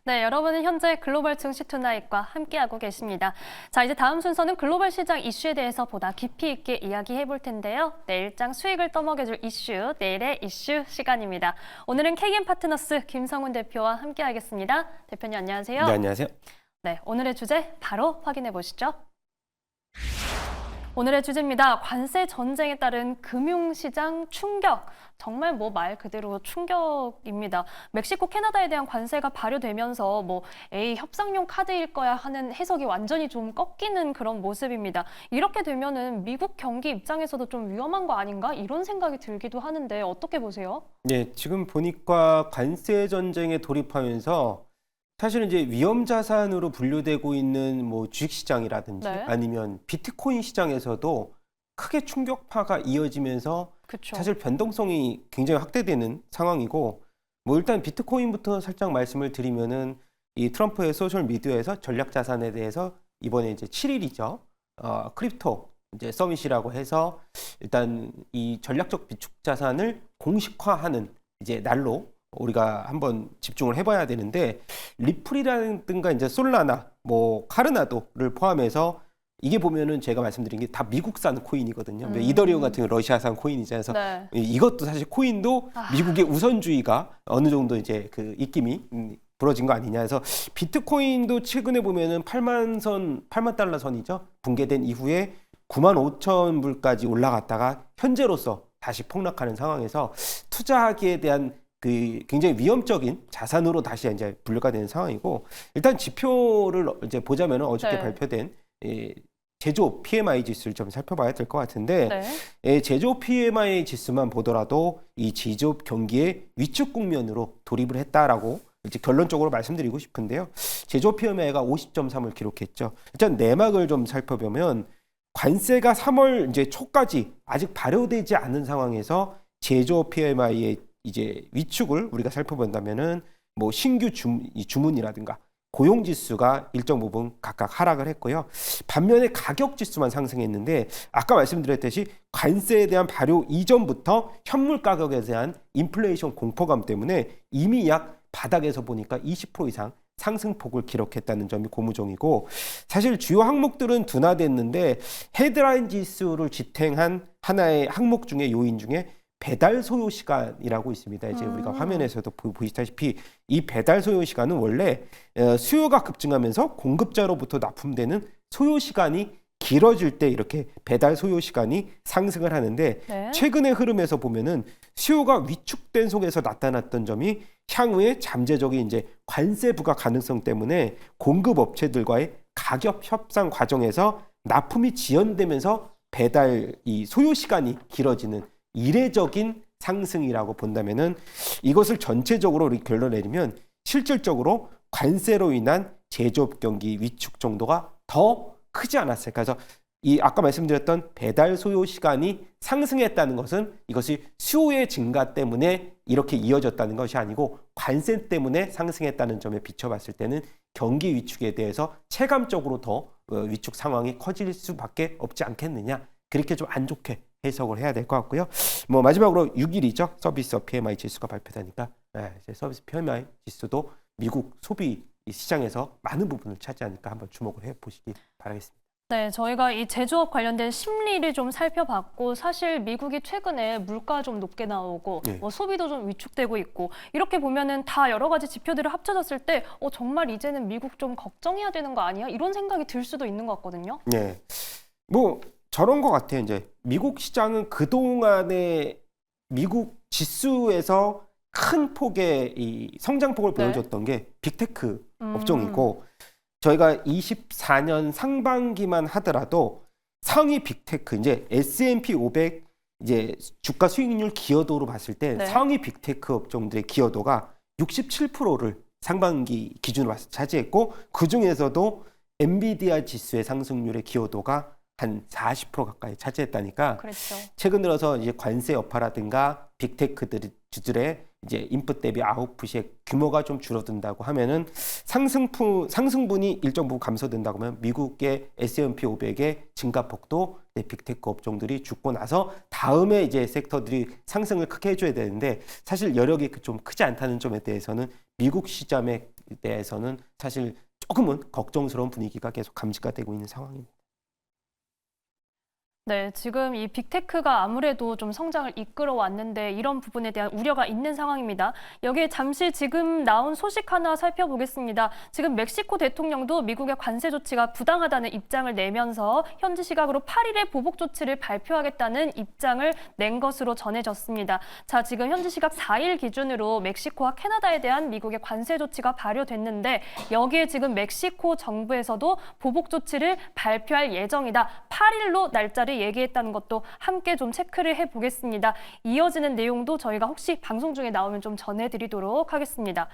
네, 여러분은 현재 글로벌 증시 투나잇과 함께하고 계십니다. 자, 이제 다음 순서는 글로벌 시장 이슈에 대해서 보다 깊이 있게 이야기해 볼 텐데요. 내일장 수익을 떠먹여줄 이슈, 내일의 이슈 시간입니다. 오늘은 KM 파트너스 김성훈 대표와 함께하겠습니다. 대표님 안녕하세요. 네, 안녕하세요. 네, 오늘의 주제 바로 확인해 보시죠. 오늘의 주제입니다. 관세 전쟁에 따른 금융시장 충격. 정말 말 그대로 충격입니다. 멕시코, 캐나다에 대한 관세가 발효되면서 에이, 협상용 카드일 거야 하는 해석이 완전히 좀 꺾이는 그런 모습입니다. 이렇게 되면은 미국 경기 입장에서도 좀 위험한 거 아닌가? 이런 생각이 들기도 하는데 어떻게 보세요? 네, 지금 보니까 관세 전쟁에 돌입하면서 사실은 이제 위험 자산으로 분류되고 있는 주식시장이라든지 네. 아니면 비트코인 시장에서도 크게 충격파가 이어지면서 그렇죠. 사실 변동성이 굉장히 확대되는 상황이고 일단 비트코인부터 살짝 말씀을 드리면은 이 트럼프의 소셜 미디어에서 전략 자산에 대해서 이번에 이제 7일이죠. 크립토 이제 서밋이라고 해서 일단 이 전략적 비축 자산을 공식화하는 이제 날로 우리가 한번 집중을 해봐야 되는데 리플이라든가 이제 솔라나 카르나도를 포함해서 이게 보면은 제가 말씀드린 게 다 미국산 코인이거든요. 이더리움 같은 경우 러시아산 코인이잖아요. 그래서 네. 이것도 사실 코인도 미국의 우선주의가 어느 정도 이제 그 입김이 부러진 거 아니냐 해서 비트코인도 최근에 보면은 8만 달러 선이죠. 붕괴된 이후에 9만 5천 불까지 올라갔다가 현재로서 다시 폭락하는 상황에서 투자하기에 대한 그 굉장히 위험적인 자산으로 다시 이제 분류가 되는 상황이고 일단 지표를 이제 보자면 어저께 네. 발표된 제조업 PMI 지수를 좀 살펴봐야 될 것 같은데 네. 제조업 PMI 지수만 보더라도 이 제조업 경기의 위축 국면으로 돌입을 했다라고 이제 결론적으로 말씀드리고 싶은데요. 제조업 PMI가 50.3을 기록했죠. 일단 내막을 좀 살펴보면 관세가 3월 이제 초까지 아직 발효되지 않은 상황에서 제조업 PMI의 이제 위축을 우리가 살펴본다면은 신규 주문이라든가 고용 지수가 일정 부분 각각 하락을 했고요. 반면에 가격 지수만 상승했는데 아까 말씀드렸듯이 관세에 대한 발효 이전부터 현물 가격에 대한 인플레이션 공포감 때문에 이미 약 바닥에서 보니까 20% 이상 상승폭을 기록했다는 점이 고무종이고 사실 주요 항목들은 둔화됐는데 헤드라인 지수를 지탱한 하나의 항목 중에 요인 중에 배달 소요 시간이라고 있습니다. 이제 우리가 화면에서도 보시다시피 이 배달 소요 시간은 원래 수요가 급증하면서 공급자로부터 납품되는 소요 시간이 길어질 때 이렇게 배달 소요 시간이 상승을 하는데 네. 최근의 흐름에서 보면은 수요가 위축된 속에서 나타났던 점이 향후에 잠재적인 이제 관세 부과 가능성 때문에 공급 업체들과의 가격 협상 과정에서 납품이 지연되면서 배달 이 소요 시간이 길어지는 이례적인 상승이라고 본다면은 이것을 전체적으로 우리 결론 내리면 실질적으로 관세로 인한 제조업 경기 위축 정도가 더 크지 않았을까. 그래서 이 아까 말씀드렸던 배달 소요 시간이 상승했다는 것은 이것이 수요의 증가 때문에 이렇게 이어졌다는 것이 아니고 관세 때문에 상승했다는 점에 비춰봤을 때는 경기 위축에 대해서 체감적으로 더 위축 상황이 커질 수밖에 없지 않겠느냐. 그렇게 좀 안 좋게 해석을 해야 될 것 같고요. 마지막으로 6일이죠. 서비스 PMI 지수가 발표되니까 이제 서비스 PMI 지수도 미국 소비 시장에서 많은 부분을 차지하니까 한번 주목을 해보시기 바라겠습니다. 네, 저희가 이 제조업 관련된 심리를 좀 살펴봤고 사실 미국이 최근에 물가 좀 높게 나오고 네. 소비도 좀 위축되고 있고 이렇게 보면은 다 여러 가지 지표들을 합쳐졌을 때 정말 이제는 미국 좀 걱정해야 되는 거 아니야? 이런 생각이 들 수도 있는 것 같거든요. 네, 저런 것 같아요. 이제 미국 시장은 그동안에 미국 지수에서 큰 폭의 이 성장폭을 보여줬던 게 빅테크 업종이고 저희가 24년 상반기만 하더라도 상위 빅테크 이제 S&P 500 이제 주가 수익률 기여도로 봤을 때 네. 상위 빅테크 업종들의 기여도가 67%를 상반기 기준으로 봐서 차지했고 그 중에서도 엔비디아 지수의 상승률의 기여도가 한 40% 가까이 차지했다니까. 그렇죠. 최근 들어서 이제 관세 여파라든가 빅테크들의 이제 인풋 대비 아웃풋의 규모가 좀 줄어든다고 하면은 상승분이 일정 부분 감소된다고 하면 미국의 S&P 500의 증가폭도 빅테크 업종들이 죽고 나서 다음에 이제 섹터들이 상승을 크게 해줘야 되는데 사실 여력이 좀 크지 않다는 점에 대해서는 미국 시장의 대해서는 사실 조금은 걱정스러운 분위기가 계속 감지가 되고 있는 상황입니다. 네, 지금 이 빅테크가 아무래도 좀 성장을 이끌어 왔는데 이런 부분에 대한 우려가 있는 상황입니다. 여기에 잠시 지금 나온 소식 하나 살펴보겠습니다. 지금 멕시코 대통령도 미국의 관세 조치가 부당하다는 입장을 내면서 현지 시각으로 8일에 보복 조치를 발표하겠다는 입장을 낸 것으로 전해졌습니다. 자, 지금 현지 시각 4일 기준으로 멕시코와 캐나다에 대한 미국의 관세 조치가 발효됐는데 여기에 지금 멕시코 정부에서도 보복 조치를 발표할 예정이다. 8일로 날짜를 얘기했다는 것도 함께 좀 체크를 해보겠습니다. 이어지는 내용도 저희가 혹시 방송 중에 나오면 좀 전해드리도록 하겠습니다.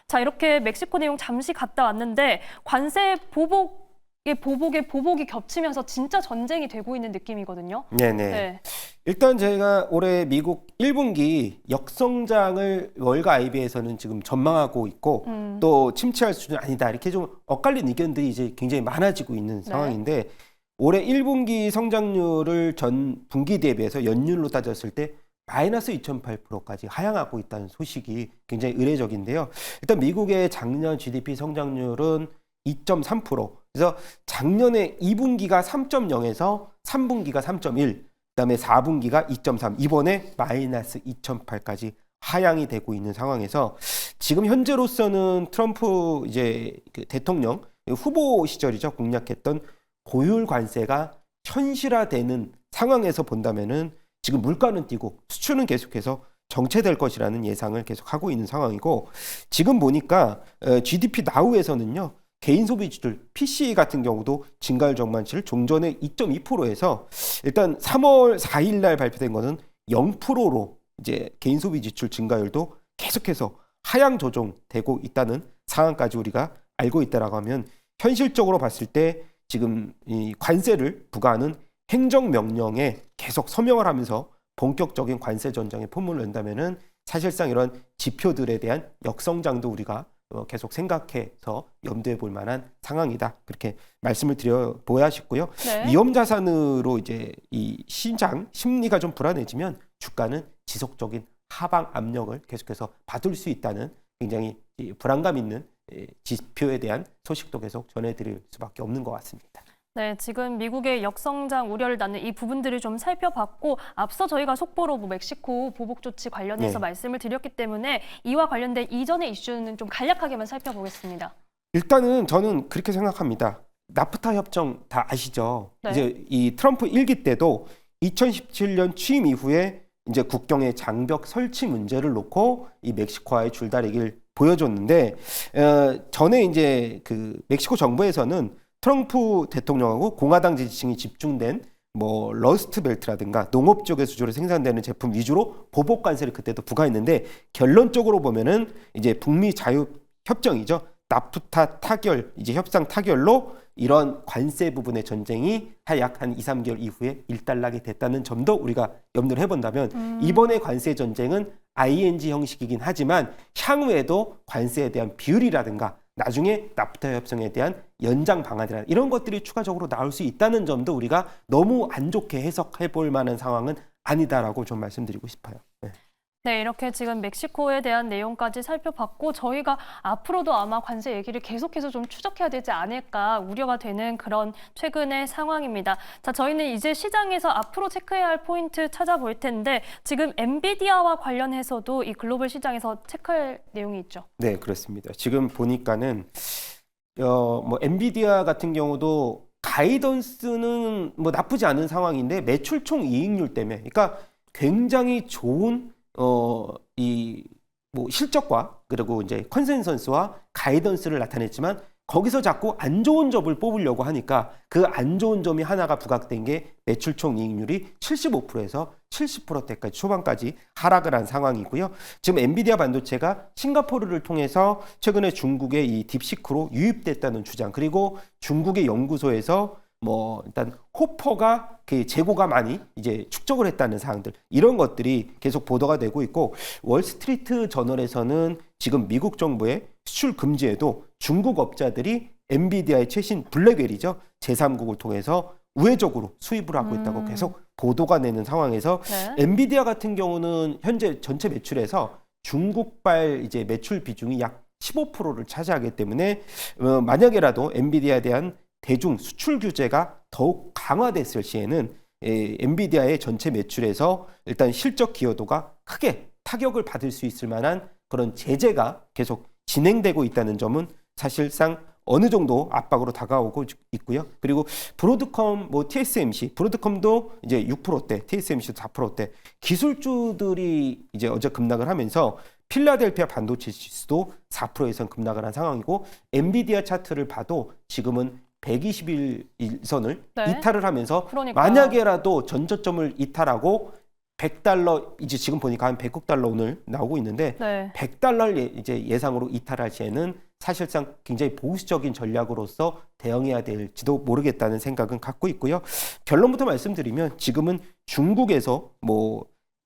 자, 이렇게 멕시코 내용 잠시 갔다 왔는데 관세 보복이 겹치면서 진짜 전쟁이 되고 있는 느낌이거든요. 네네. 네. 일단 저희가 올해 미국 1분기 역성장을 월가 IB에서는 지금 전망하고 있고 또 침체할 수준은 아니다. 이렇게 좀 엇갈린 의견들이 이제 굉장히 많아지고 있는 상황인데 올해 1분기 성장률을 전 분기 대비해서 연율로 따졌을 때 마이너스 2.8%까지 하향하고 있다는 소식이 굉장히 의례적인데요. 일단 미국의 작년 GDP 성장률은 2.3%. 그래서 작년에 2분기가 3.0에서 3분기가 3.1, 그다음에 4분기가 2.3, 이번에 마이너스 2.8까지 하향이 되고 있는 상황에서 지금 현재로서는 트럼프 이제 그 대통령 후보 시절이죠. 공략했던 고율 관세가 현실화되는 상황에서 본다면은 지금 물가는 뛰고 수출은 계속해서 정체될 것이라는 예상을 계속하고 있는 상황이고 지금 보니까 GDP 나우에서는요. 개인 소비 지출 PCE 같은 경우도 증가율 전망치를 종전의 2.2%에서 일단 3월 4일 날 발표된 거는 0%로 이제 개인 소비 지출 증가율도 계속해서 하향 조정되고 있다는 상황까지 우리가 알고 있다라고 하면 현실적으로 봤을 때 지금 이 관세를 부과하는 행정명령에 계속 서명을 하면서 본격적인 관세 전쟁에 포문을 연다면은 사실상 이런 지표들에 대한 역성장도 우리가 계속 생각해서 염두에 볼 만한 상황이다. 그렇게 말씀을 드려보야 싶고요. 네. 위험 자산으로 이제 이 시장 심리가 좀 불안해지면 주가는 지속적인 하방 압력을 계속해서 받을 수 있다는 굉장히 불안감 있는 지표에 대한 소식도 계속 전해드릴 수밖에 없는 것 같습니다. 네, 지금 미국의 역성장 우려를 낳는 이 부분들을 좀 살펴봤고 앞서 저희가 속보로 멕시코 보복 조치 관련해서 말씀을 드렸기 때문에 이와 관련된 이전의 이슈는 좀 간략하게만 살펴보겠습니다. 일단은 저는 그렇게 생각합니다. 나프타 협정 다 아시죠? 네. 이제 이 트럼프 1기 때도 2017년 취임 이후에 이제 국경의 장벽 설치 문제를 놓고 이 멕시코와의 줄다리기를 보여줬는데 전에 이제 그 멕시코 정부에서는 트럼프 대통령하고 공화당 지지층이 집중된 뭐 러스트 벨트라든가 농업 쪽에 주로 생산되는 제품 위주로 보복 관세를 그때도 부과했는데 결론적으로 보면은 이제 북미 자유 협정이죠. 나프타 타결 이제 협상 타결로 이런 관세 부분의 전쟁이 약 한 2, 3개월 이후에 일단락이 됐다는 점도 우리가 염두를 해본다면 이번의 관세 전쟁은 ING 형식이긴 하지만 향후에도 관세에 대한 비율이라든가 나중에 나프타 협정에 대한 연장 방안이나 이런 것들이 추가적으로 나올 수 있다는 점도 우리가 너무 안 좋게 해석해 볼 만한 상황은 아니다라고 좀 말씀드리고 싶어요. 네. 네, 이렇게 지금 멕시코에 대한 내용까지 살펴봤고 저희가 앞으로도 아마 관세 얘기를 계속해서 좀 추적해야 되지 않을까 우려가 되는 그런 최근의 상황입니다. 자, 저희는 이제 시장에서 앞으로 체크해야 할 포인트 찾아볼 텐데 지금 엔비디아와 관련해서도 이 글로벌 시장에서 체크할 내용이 있죠. 네, 그렇습니다. 지금 보니까는 뭐 엔비디아 같은 경우도 가이던스는 뭐 나쁘지 않은 상황인데 매출 총 이익률 때문에 그러니까 굉장히 좋은 이 뭐 실적과 그리고 이제 컨센서스와 가이던스를 나타냈지만 거기서 자꾸 안 좋은 점을 뽑으려고 하니까 그 안 좋은 점이 하나가 부각된 게 매출 총 이익률이 75%에서 70%대까지 초반까지 하락을 한 상황이고요. 지금 엔비디아 반도체가 싱가포르를 통해서 최근에 중국의 이 딥시크로 유입됐다는 주장 그리고 중국의 연구소에서 뭐 일단 호퍼가 그 재고가 많이 이제 축적을 했다는 사항들 이런 것들이 계속 보도가 되고 있고 월스트리트 저널에서는 지금 미국 정부의 수출 금지에도 중국 업자들이 엔비디아의 최신 블랙웰이죠 제3국을 통해서 우회적으로 수입을 하고 있다고 계속 보도가 되는 상황에서 엔비디아 같은 경우는 현재 전체 매출에서 중국발 이제 매출 비중이 약 15%를 차지하기 때문에 만약에라도 엔비디아에 대한 대중 수출 규제가 더욱 강화됐을 시에는 엔비디아의 전체 매출에서 일단 실적 기여도가 크게 타격을 받을 수 있을 만한 그런 제재가 계속 진행되고 있다는 점은 사실상 어느 정도 압박으로 다가오고 있고요. 그리고 브로드컴, TSMC, 브로드컴도 이제 6%대, TSMC도 4%대 기술주들이 이제 어제 급락을 하면서 필라델피아 반도체 지수도 4% 이상 급락을 한 상황이고 엔비디아 차트를 봐도 지금은 120일선을 네. 이탈을 하면서 그러니까요. 만약에라도 전저점을 이탈하고 $100 이제 지금 보니까 한 $100억 오늘 나오고 있는데 네. $100 이제 예상으로 이탈할 시에는 사실상 굉장히 보수적인 전략으로서 대응해야 될지도 모르겠다는 생각은 갖고 있고요. 결론부터 말씀드리면 지금은 중국에서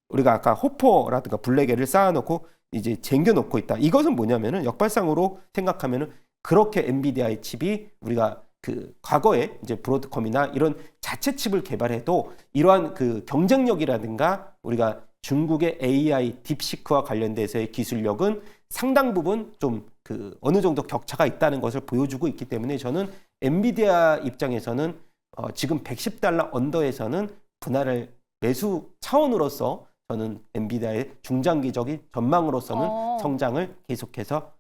우리가 아까 호퍼라든가 블랙에를 쌓아놓고 이제 쟁겨놓고 있다. 이것은 뭐냐면은 역발상으로 생각하면은 그렇게 엔비디아의 칩이 우리가 그 과거에 이제 브로드컴이나 이런 자체 칩을 개발해도 이러한 그 경쟁력이라든가 우리가 중국의 AI 딥시크와 관련돼서의 기술력은 상당 부분 좀 그 어느 정도 격차가 있다는 것을 보여주고 있기 때문에 저는 엔비디아 입장에서는 지금 $110 언더에서는 분할을 매수 차원으로서 저는 엔비디아의 중장기적인 전망으로서는 성장을 계속해서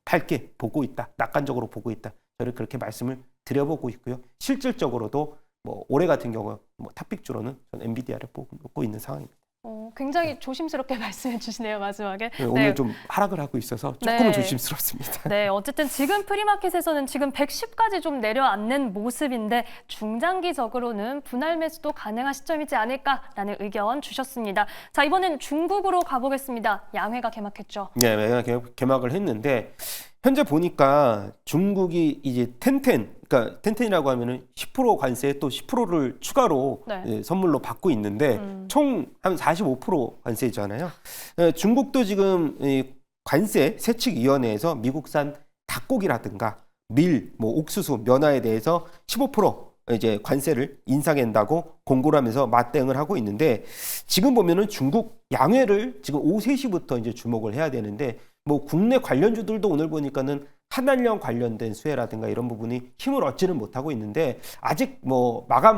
밝게 보고 있다. 낙관적으로 보고 있다. 저를 그렇게 말씀을 드려보고 있고요. 실질적으로도 올해 같은 경우 탑픽주로는 저는 엔비디아를 보고 있는 상황입니다. 굉장히 조심스럽게 말씀해 주시네요, 마지막에. 네, 오늘 좀 하락을 하고 있어서 조금은 조심스럽습니다. 네, 어쨌든 지금 프리마켓에서는 지금 110까지 좀 내려앉는 모습인데 중장기적으로는 분할 매수도 가능한 시점이지 않을까라는 의견 주셨습니다. 자, 이번엔 중국으로 가보겠습니다. 양회가 개막했죠. 네, 개막을 했는데 현재 보니까 중국이 이제 그러니까 텐텐이라고 하면은 10% 관세에 또 10%를 추가로 선물로 받고 있는데 총 한 45% 관세잖아요. 중국도 지금 관세 세칙위원회에서 미국산 닭고기라든가 밀, 옥수수, 면화에 대해서 15% 이제 관세를 인상한다고 공고를 하면서 맞대응을 하고 있는데 지금 보면은 중국 양회를 지금 오후 3시부터 이제 주목을 해야 되는데 국내 관련주들도 오늘 보니까는 한한령 관련된 수혜라든가 이런 부분이 힘을 얻지는 못하고 있는데 아직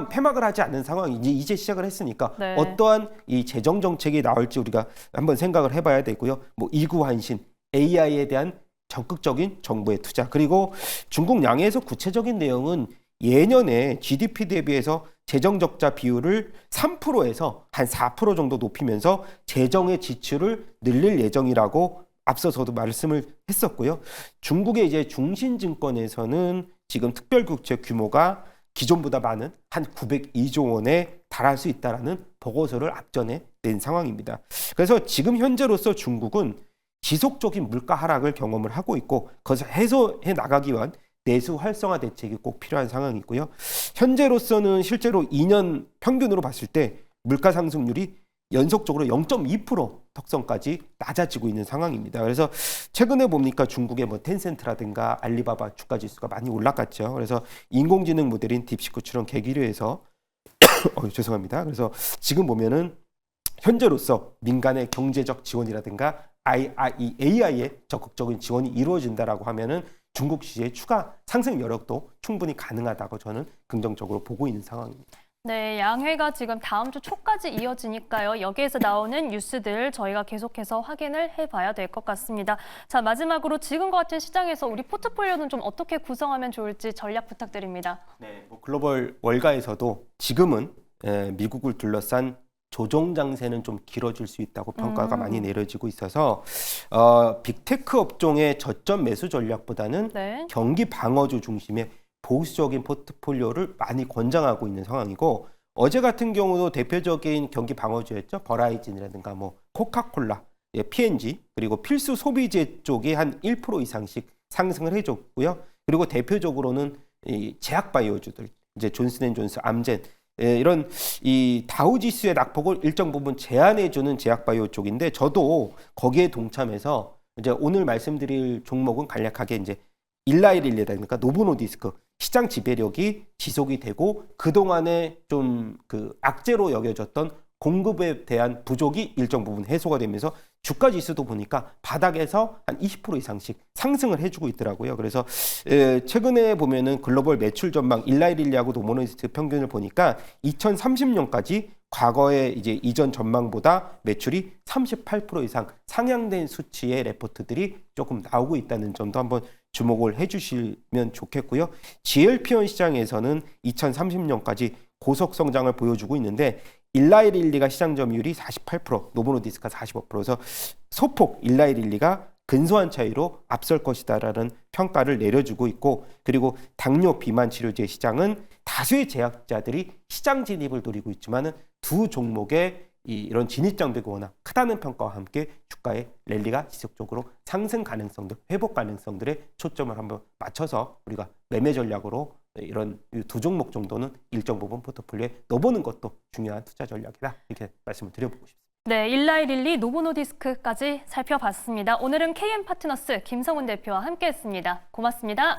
폐막을 하지 않은 상황이 이제 시작을 했으니까 어떠한 이 재정 정책이 나올지 우리가 한번 생각을 해봐야 되고요. 이구환신, AI에 대한 적극적인 정부의 투자 그리고 중국 양회에서 구체적인 내용은 예년에 GDP 대비해서 재정 적자 비율을 3%에서 한 4% 정도 높이면서 재정의 지출을 늘릴 예정이라고 앞서서도 말씀을 했었고요. 중국의 이제 중신증권에서는 지금 특별국채 규모가 기존보다 많은 한 902조 원에 달할 수 있다라는 보고서를 앞전에 낸 상황입니다. 그래서 지금 현재로서 중국은 지속적인 물가 하락을 경험을 하고 있고 그것을 해소해 나가기 위한 내수 활성화 대책이 꼭 필요한 상황이고요. 현재로서는 실제로 2년 평균으로 봤을 때 물가 상승률이 연속적으로 0.2% 턱선까지 낮아지고 있는 상황입니다. 그래서 최근에 보니까 중국의 텐센트라든가 알리바바 주가 지수가 많이 올라갔죠. 그래서 인공지능 모델인 딥시크 출원 계기로 해서 죄송합니다. 그래서 지금 보면은 현재로서 민간의 경제적 지원이라든가 AI의 적극적인 지원이 이루어진다라고 하면은 중국 시장의 추가 상승 여력도 충분히 가능하다고 저는 긍정적으로 보고 있는 상황입니다. 네, 양회가 지금 다음 주 초까지 이어지니까요. 여기에서 나오는 뉴스들 저희가 계속해서 확인을 해봐야 될 것 같습니다. 자, 마지막으로 지금과 같은 시장에서 우리 포트폴리오는 좀 어떻게 구성하면 좋을지 전략 부탁드립니다. 네, 글로벌 월가에서도 지금은 미국을 둘러싼 조정 장세는 좀 길어질 수 있다고 평가가 많이 내려지고 있어서 빅테크 업종의 저점 매수 전략보다는 경기 방어주 중심의 보수적인 포트폴리오를 많이 권장하고 있는 상황이고 어제 같은 경우도 대표적인 경기 방어주였죠. 버라이즌이라든가 코카콜라, P&G 그리고 필수 소비재 쪽이 한 1% 이상씩 상승을 해줬고요. 그리고 대표적으로는 이 제약바이오주들 이제 존슨앤존슨, 암젠 이런 이 다우지수의 낙폭을 일정 부분 제한해주는 제약바이오 쪽인데 저도 거기에 동참해서 이제 오늘 말씀드릴 종목은 간략하게 이제 일라이릴리라든가 노보노디스크 시장 지배력이 지속이 되고 그동안에 좀 그 악재로 여겨졌던 공급에 대한 부족이 일정 부분 해소가 되면서 주가 지수도 보니까 바닥에서 한 20% 이상씩 상승을 해주고 있더라고요. 그래서 최근에 보면은 글로벌 매출 전망 일라이릴리하고 노모노디스크 평균을 보니까 2030년까지 과거의 이제 이전 전망보다 매출이 38% 이상 상향된 수치의 레포트들이 조금 나오고 있다는 점도 한번 주목을 해주시면 좋겠고요. GLP-1 시장에서는 2030년까지 고속 성장을 보여주고 있는데 일라이릴리가 시장 점유율이 48%, 노보노디스크가 45%에서 소폭 일라이릴리가 근소한 차이로 앞설 것이다라는 평가를 내려주고 있고, 그리고 당뇨 비만 치료제 시장은 다수의 제약자들이 시장 진입을 노리고 있지만은 두 종목의 이런 진입 장벽이 워낙 크다는 평가와 함께 주가의 랠리가 지속적으로 상승 가능성들, 회복 가능성들에 초점을 한번 맞춰서 우리가 매매 전략으로 이런 두 종목 정도는 일정 부분 포트폴리오에 넣어보는 것도 중요한 투자 전략이다, 이렇게 말씀을 드려보고 싶습니다. 네, 일라이릴리, 노보노디스크까지 살펴봤습니다. 오늘은 KM 파트너스 김성훈 대표와 함께했습니다. 고맙습니다.